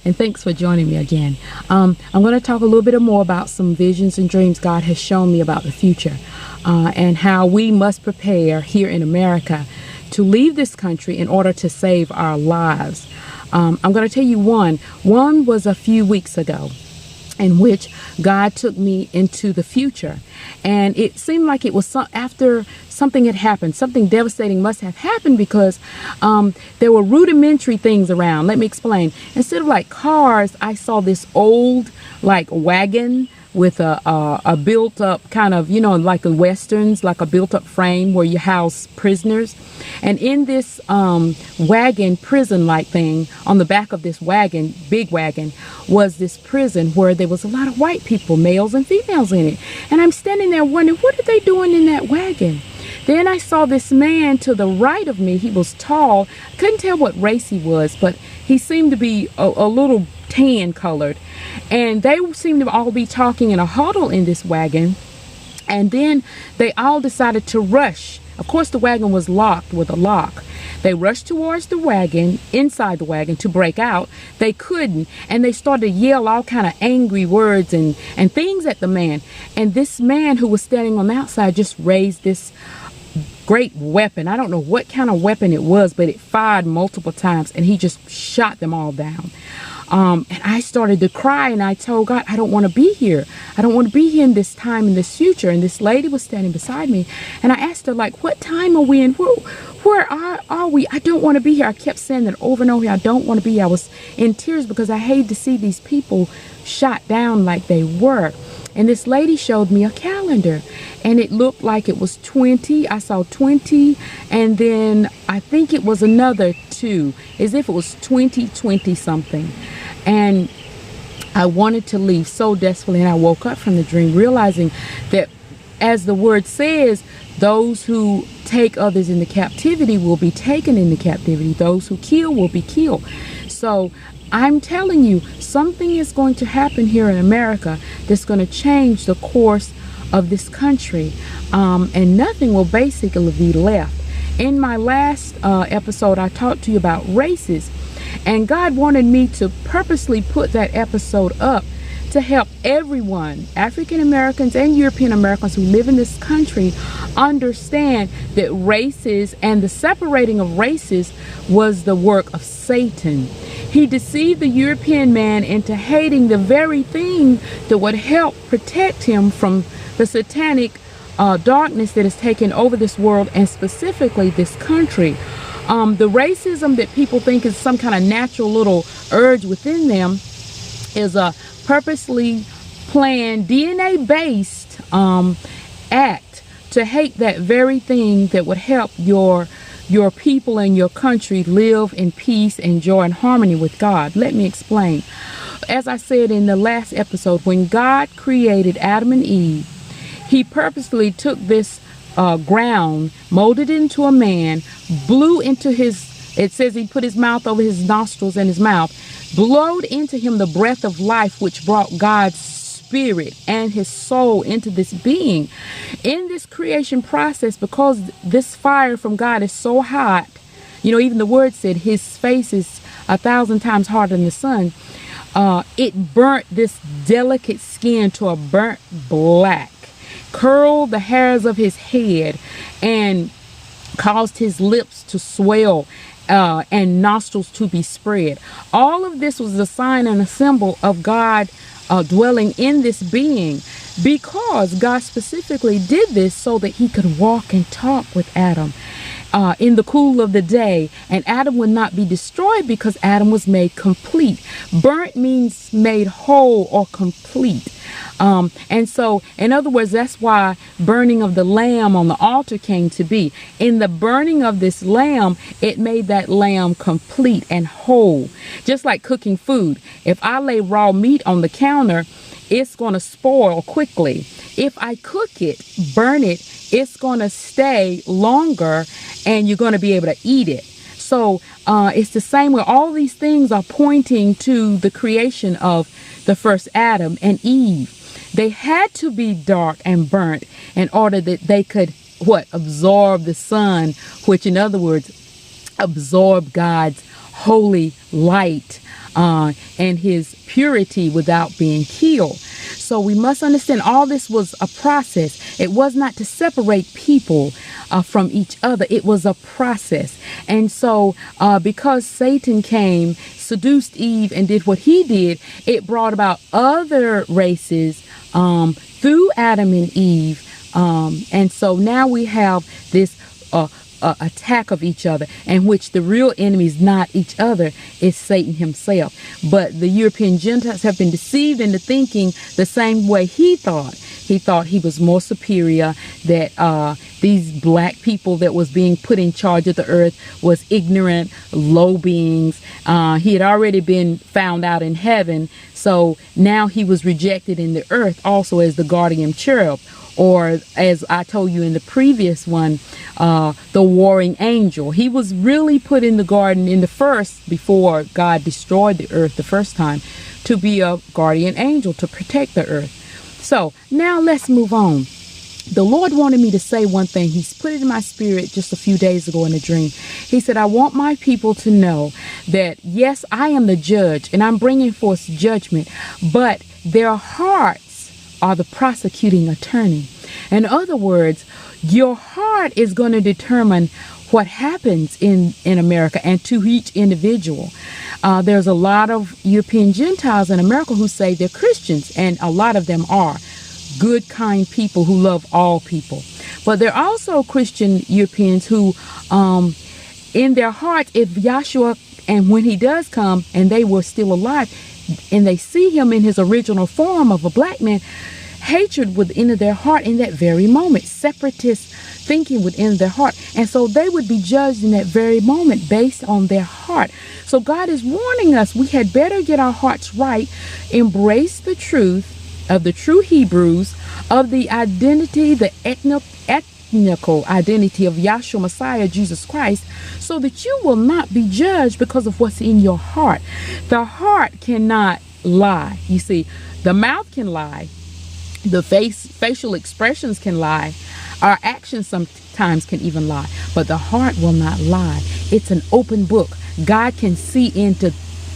and thanks for joining me again. I'm going to talk a little bit more about some visions and dreams God has shown me about the future, and how we must prepare here in America to leave this country in order to save our lives. I'm going to tell you one. One was a few weeks ago, in which God took me into the future. And it seemed like it was after something had happened. Something devastating must have happened, because there were rudimentary things around. Let me explain. Instead of like cars, I saw this old like wagon with a built up kind of, like the Westerns, like a built up frame where you house prisoners. And in this wagon, prison like thing, on the back of this wagon, big wagon, was this prison where there was a lot of white people, males and females in it. And I'm standing there wondering, what are they doing in that wagon? Then I saw this man to the right of me. He was tall. I couldn't tell what race he was, but he seemed to be a little tan colored. And they seemed to all be talking in a huddle in this wagon. And then they all decided to rush. Of course, the wagon was locked with a lock. They rushed towards the wagon, inside the wagon, to break out. They couldn't, and they started to yell all kind of angry words and things at the man. And this man who was standing on the outside just raised this great weapon. I don't know what kind of weapon it was, but it fired multiple times, and he just shot them all down. And I started to cry, and I told God, I don't want to be here. I don't want to be here in this time, in this future. And this lady was standing beside me, and I asked her, like, what time are we in? Where are we? I don't want to be here. I kept saying that over and over. I don't want to be here. I was in tears because I hated to see these people shot down like they were. And this lady showed me a calendar, and it looked like it was 20. I saw 20, and then I think it was another 2, as if it was 2020 something. And I wanted to leave so desperately, and I woke up from the dream realizing that, as the word says, those who take others into captivity will be taken into captivity. Those who kill will be killed. So I'm telling you, something is going to happen here in America that's going to change the course of this country, and nothing will basically be left. In my last episode, I talked to you about races, and God wanted me to purposely put that episode up to help everyone, African Americans and European Americans who live in this country, understand that races and the separating of races was the work of Satan. He deceived the European man into hating the very thing that would help protect him from the satanic darkness that has taken over this world, and specifically this country. The racism that people think is some kind of natural little urge within them is a purposely planned, DNA-based act to hate that very thing that would help your people and your country live in peace and joy and harmony with God. Let me explain. As I said in the last episode, when God created Adam and Eve, he purposely took this ground, molded it into a man, blew into it says he put his mouth over his nostrils and his mouth, blowed into him the breath of life, which brought God's spirit and his soul into this being. In this creation process, because this fire from God is so hot, even the word said his face is 1,000 times hotter than the sun, it burnt this delicate skin to a burnt black, curled the hairs of his head, and caused his lips to swell, and nostrils to be spread. All of this was a sign and a symbol of God dwelling in this being, because God specifically did this so that he could walk and talk with Adam in the cool of the day, and Adam would not be destroyed because Adam was made complete. Burnt means made whole or complete. And so, in other words, that's why burning of the lamb on the altar came to be. In the burning of this lamb, it made that lamb complete and whole. Just like cooking food. If I lay raw meat on the counter, it's going to spoil quickly. If I cook it, burn it, it's going to stay longer, and you're going to be able to eat it. So it's the same way. All these things are pointing to the creation of the first Adam and Eve. They had to be dark and burnt in order that they could, absorb the sun, which in other words, absorb God's holy light. and his purity without being killed. So we must understand all this was a process. It was not to separate people from each other. It was a process. And so because Satan came, seduced Eve, and did what he did, it brought about other races through Adam and Eve. And so now we have this attack of each other, in which the real enemy is not each other, it's Satan himself. But the European Gentiles have been deceived into thinking the same way he thought. He thought he was more superior, that these black people that was being put in charge of the earth was ignorant, low beings. He had already been found out in heaven, so now he was rejected in the earth also as the guardian cherub. Or as I told you in the previous one, the warring angel. He was really put in the garden in the first, before God destroyed the earth the first time, to be a guardian angel to protect the earth. So now let's move on. The Lord wanted me to say one thing. He's put it in my spirit just a few days ago in a dream. He said, I want my people to know that, yes, I am the judge and I'm bringing forth judgment, but their hearts are the prosecuting attorney. In other words, your heart is going to determine what happens in America and to each individual. There's a lot of European Gentiles in America who say they're Christians, and a lot of them are good, kind people who love all people. But there are also Christian Europeans who, in their hearts, if Yahshua, and when he does come and they were still alive, and they see him in his original form of a black man, hatred within their heart in that very moment, separatist thinking within their heart. And so they would be judged in that very moment based on their heart. So God is warning us, we had better get our hearts right, embrace the truth of the true Hebrews, of the identity, the ethnical identity of Yahshua Messiah, Jesus Christ, so that you will not be judged because of what's in your heart. The heart cannot lie. You see, the mouth can lie. The facial expressions can lie. Our actions sometimes can even lie. But the heart will not lie. It's an open book. God can see into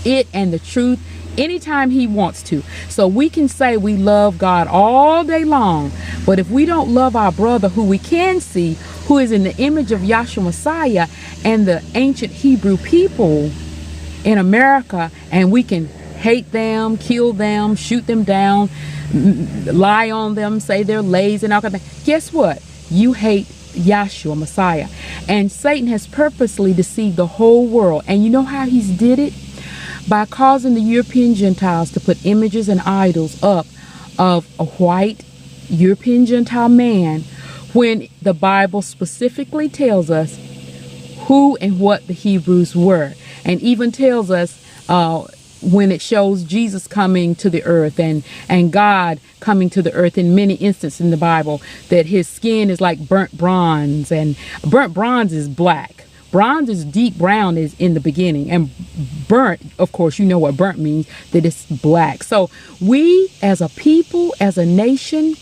it and the truth anytime he wants to. So we can say we love God all day long, but if we don't love our brother who we can see, who is in the image of Yahshua Messiah and the ancient Hebrew people in America, and we can hate them, kill them, shoot them down, lie on them, say they're lazy and all kind of things, guess what? You hate Yahshua Messiah. And Satan has purposely deceived the whole world. And you know how he's did it? By causing the European Gentiles to put images and idols up of a white European Gentile man, when the Bible specifically tells us who and what the Hebrews were, and even tells us when it shows Jesus coming to the earth and God coming to the earth in many instances in the Bible, that his skin is like burnt bronze, and burnt bronze is black. Bronze is deep brown is in the beginning, and burnt, of course, you know what burnt means, that it's black. So we as a people, as a nation,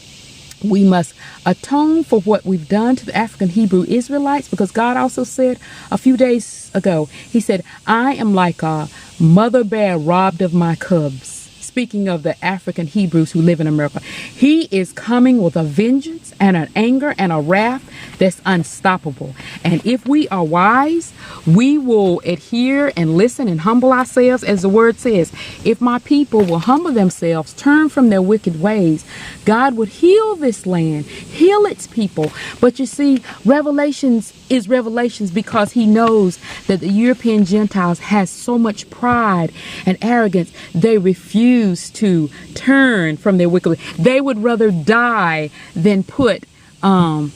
we must atone for what we've done to the African Hebrew Israelites, because God also said a few days ago, he said, I am like a mother bear robbed of my cubs. Speaking of the African Hebrews who live in America, he is coming with a vengeance and an anger and a wrath that's unstoppable. And if we are wise, we will adhere and listen and humble ourselves, as the word says. If my people will humble themselves, turn from their wicked ways, God would heal this land, heal its people. But you see, Revelations is Revelations because he knows that the European Gentiles has so much pride and arrogance. They refuse to turn from their wicked ways. They would rather die than put the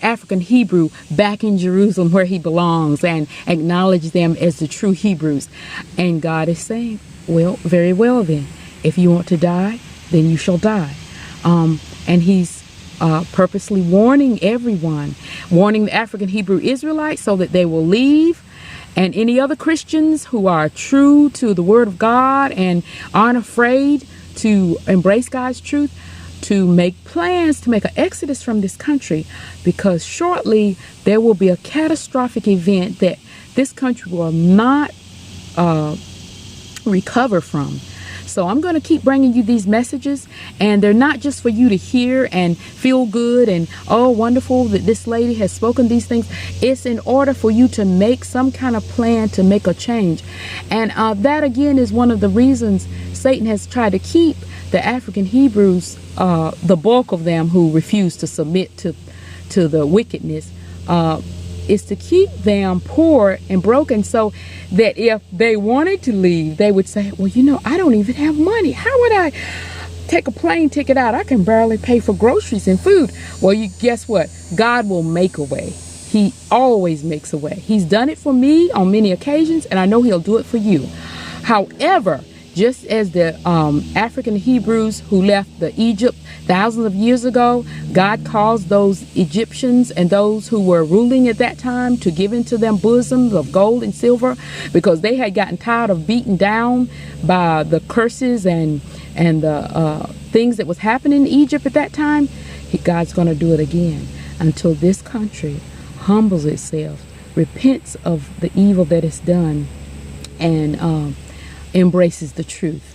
African Hebrew back in Jerusalem where he belongs and acknowledge them as the true Hebrews. And God is saying, well, very well then. If you want to die, then you shall die. And he's purposely warning everyone, warning the African Hebrew Israelites so that they will leave, and any other Christians who are true to the word of God and aren't afraid to embrace God's truth, to make plans to make an exodus from this country, because shortly there will be a catastrophic event that this country will not recover from. So I'm going to keep bringing you these messages, and they're not just for you to hear and feel good and, oh, wonderful that this lady has spoken these things. It's in order for you to make some kind of plan to make a change. And that again is one of the reasons Satan has tried to keep the African Hebrews, the bulk of them who refuse to submit to the wickedness, is to keep them poor and broken, so that if they wanted to leave, they would say, well, you know, I don't even have money. How would I take a plane ticket out? I can barely pay for groceries and food. Well, you guess what? God will make a way. He always makes a way. He's done it for me on many occasions, and I know he'll do it for you. However, just as the African Hebrews who left the Egypt thousands of years ago, God caused those Egyptians and those who were ruling at that time to give into them bosoms of gold and silver, because they had gotten tired of beaten down by the curses and the things that was happening in Egypt at that time. God's going to do it again until this country humbles itself, repents of the evil that it's done, and embraces the truth.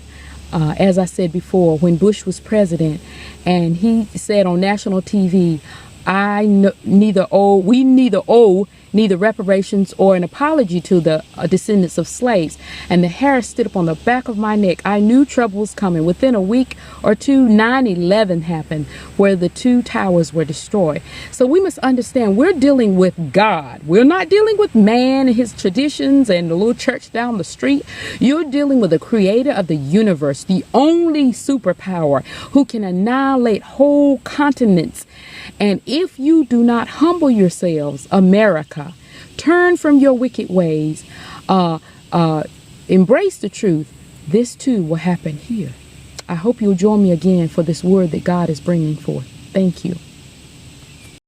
As I said before, when Bush was president, and he said on national TV, we neither owe neither reparations or an apology to the descendants of slaves. And the hair stood up on the back of my neck. I knew trouble was coming. Within a week or two, 9/11 happened, where the two towers were destroyed. So we must understand, we're dealing with God. We're not dealing with man and his traditions and the little church down the street. You're dealing with the creator of the universe, the only superpower who can annihilate whole continents. And if you do not humble yourselves, America, turn from your wicked ways, embrace the truth, this too will happen here. I hope you'll join me again for this word that God is bringing forth. Thank you.